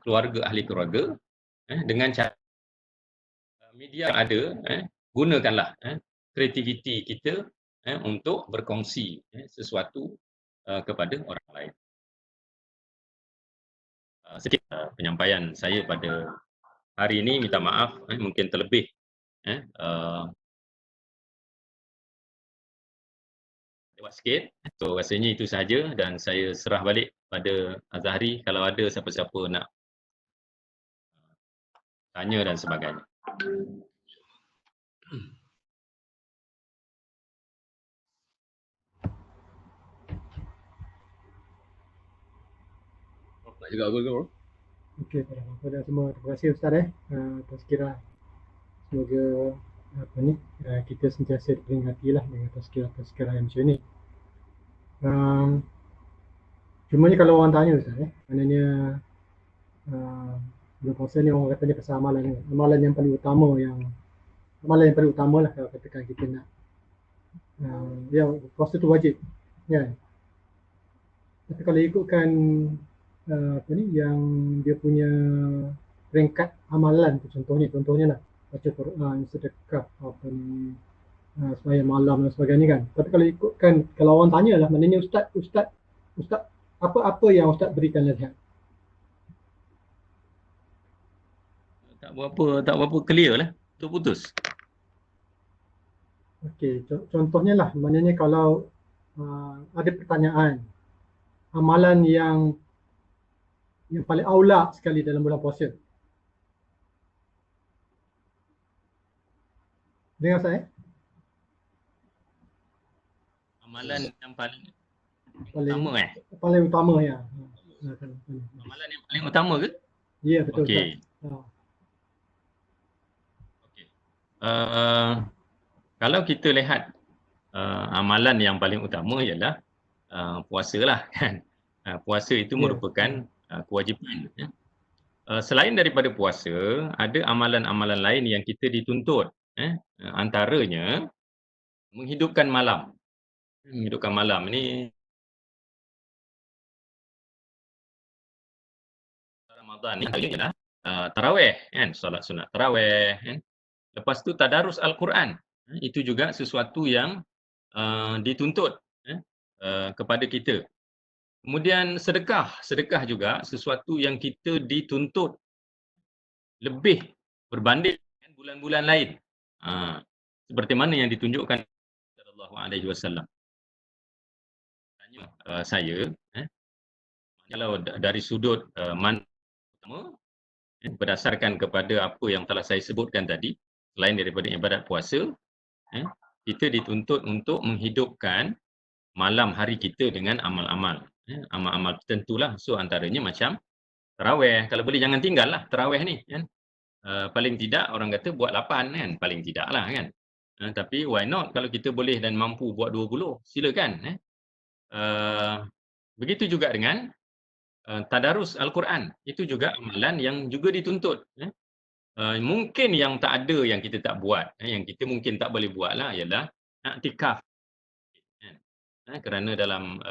keluarga, ahli keluarga, dengan cara media yang ada, gunakanlah kreativiti kita untuk berkongsi sesuatu kepada orang lain. Sedikit penyampaian saya pada hari ini, minta maaf mungkin terlebih lewat sikit. So rasanya itu sahaja dan saya serah balik pada Azhari kalau ada siapa-siapa nak tanya dan sebagainya. Nak juga apa kau? Okey, pada semua terima kasih Ustaz tazkirah. Semoga kita sentiasa diperingatilah dengan tazkirah yang macam ni. Cumanya kalau orang tanya Ustaz maknanya bulan puasa ni orang kata dia pasal amalan yang paling utama lah kalau katakan kita nak puasa tu wajib kan. Tapi kalau ikutkan yang dia punya peringkat amalan tu, contohnya lah baca Quran, sedekah, sembahyang malam dan sebagainya kan. Tapi kalau ikutkan, kalau orang tanya lah, maknanya Ustaz apa yang Ustaz berikan nasihat? Tak berapa clear lah, putus. Okey, contohnya lah, maknanya kalau ada pertanyaan, amalan yang paling aula sekali dalam bulan puasa. Dengar saya? Amalan yang paling utama Paling utama ya. Amalan yang paling utama ke? Ya, betul. Okey. Kalau kita lihat amalan yang paling utama ialah puasa lah kan. Puasa itu merupakan kewajipan. Selain daripada puasa, ada amalan-amalan lain yang kita dituntut. Antaranya menghidupkan malam. Menghidupkan malam ni Ramadan ni ialah tarawih kan, solat sunat tarawih kan. Lepas tu tadarus Al-Quran. Itu juga sesuatu yang dituntut kepada kita. Kemudian sedekah juga sesuatu yang kita dituntut lebih berbanding dengan bulan-bulan lain. Seperti mana yang ditunjukkan sallallahu alaihi wasallam. Tanya saya, kalau dari sudut mana pertama, berdasarkan kepada apa yang telah saya sebutkan tadi, selain daripada ibadat puasa, kita dituntut untuk menghidupkan malam hari kita dengan amal-amal. Amal-amal tertentulah. So antaranya macam tarawih. Kalau boleh jangan tinggal lah tarawih ni. Paling tidak orang kata buat 8 kan. Paling tidak lah kan. Tapi why not kalau kita boleh dan mampu buat 20. Silakan. Begitu juga dengan tadarus Al-Quran. Itu juga amalan yang juga dituntut. Mungkin yang tak ada yang kita tak buat. Yang kita mungkin tak boleh buat lah ialah i'tikaf. Kerana dalam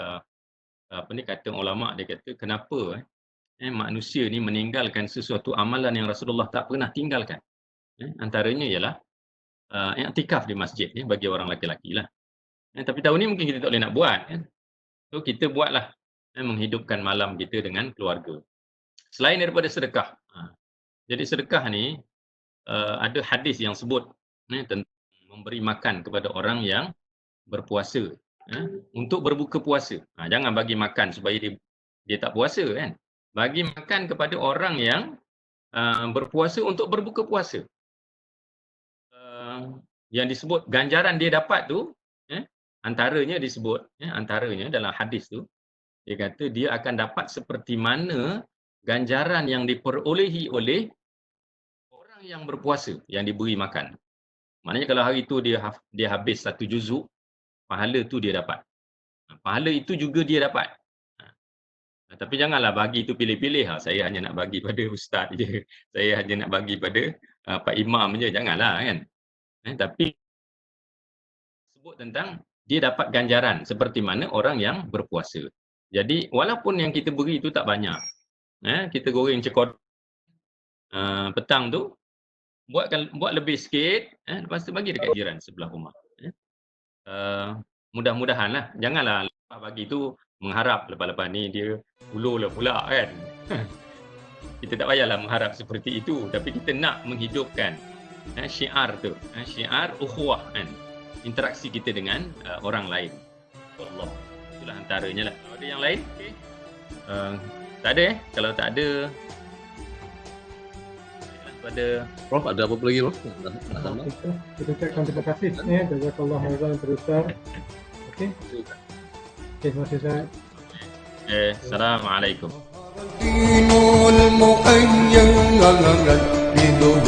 kata ulama' dia kata kenapa manusia ni meninggalkan sesuatu amalan yang Rasulullah tak pernah tinggalkan. Antaranya ialah i'tikaf di masjid bagi orang lelaki lah. Tapi tahun ni mungkin kita tak boleh nak buat. So kita buatlah menghidupkan malam kita dengan keluarga. Selain daripada sedekah. Jadi sedekah ni ada hadis yang sebut tentang memberi makan kepada orang yang berpuasa. Untuk berbuka puasa. Jangan bagi makan supaya dia tak puasa kan. Bagi makan kepada orang yang berpuasa untuk berbuka puasa. Yang disebut ganjaran dia dapat tu, antaranya disebut, antaranya dalam hadis tu, dia kata dia akan dapat seperti mana ganjaran yang diperolehi oleh orang yang berpuasa, yang diberi makan. Maknanya kalau hari tu dia habis 1 juzuk, pahala tu dia dapat. Pahala itu juga dia dapat. Tapi janganlah bagi itu pilih-pilih. Saya hanya nak bagi pada ustaz je. Saya hanya nak bagi pada Pak Imam je. Janganlah kan. Tapi sebut tentang dia dapat ganjaran seperti mana orang yang berpuasa. Jadi walaupun yang kita beri itu tak banyak. Kita goreng cekot petang tu, buat lebih sikit, lepas tu bagi dekat jiran sebelah rumah. Mudah-mudahanlah, janganlah lepas bagi tu mengharap lepas-lepas ni dia ulurlah pula kan. Kita tak payahlah mengharap seperti itu, tapi kita nak menghidupkan syiar tu, syiar ukhuwah kan. Interaksi kita dengan orang lain. Allah. Itulah antaranya lah. Kalau ada yang lain, okey. Tak ada Kalau tak ada, pada Prof, ada apa lagi Prof? Kita ucapkan terima kasih jazakallah khairan Ustaz. Okey. Terima kasih Ustaz. Assalamualaikum. دين المؤيد بظهور